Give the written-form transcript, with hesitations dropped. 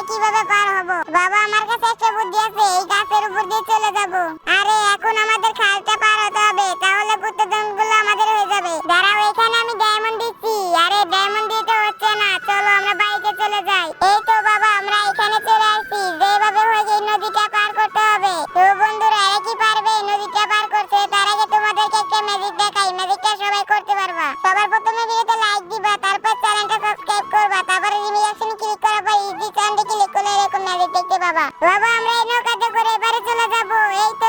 কিভাবে পার হব? বাবা আমার কাছে একটা বুদ্ধি আছে, এই গাছের উপর দিয়ে চলে যাব। আরে এখন আমাদের খালটা পার হতে হবে, তাহলে গুপ্তধনগুলো আমাদের হয়ে যাবে। দাঁড়াও, এখানে আমি ডায়মন্ড দিচ্ছি। আরে ডায়মন্ড দিতে হচ্ছে না, চলো আমরা বাড়িতে চলে যাই। এই তো বাবা, আমরা এখানে চলে আসছি। যেভাবে হোক এই নদীটা পার করতে হবে। তো বন্ধুরা, এরা কি পারবে নদীটা পার করতে? তার আগে তোমাদেরকে একটা ম্যাজিক দেখাই। ম্যাজিকটা সবাই করতে পারবা। সবার প্রথমে ভিডিওতে লাইক দিবা, তারপর চ্যানেলটা সাবস্ক্রাইব করবা, তারপরে রিঅ্যাকশন ক্লিক করার পর ইজি চ্যানেলে ক্লিক করলে এরকম ম্যাজিক দেখতে পাবা। বাবা আমরা এই নৌকাতে করে এবারে চলে যাব। এই তো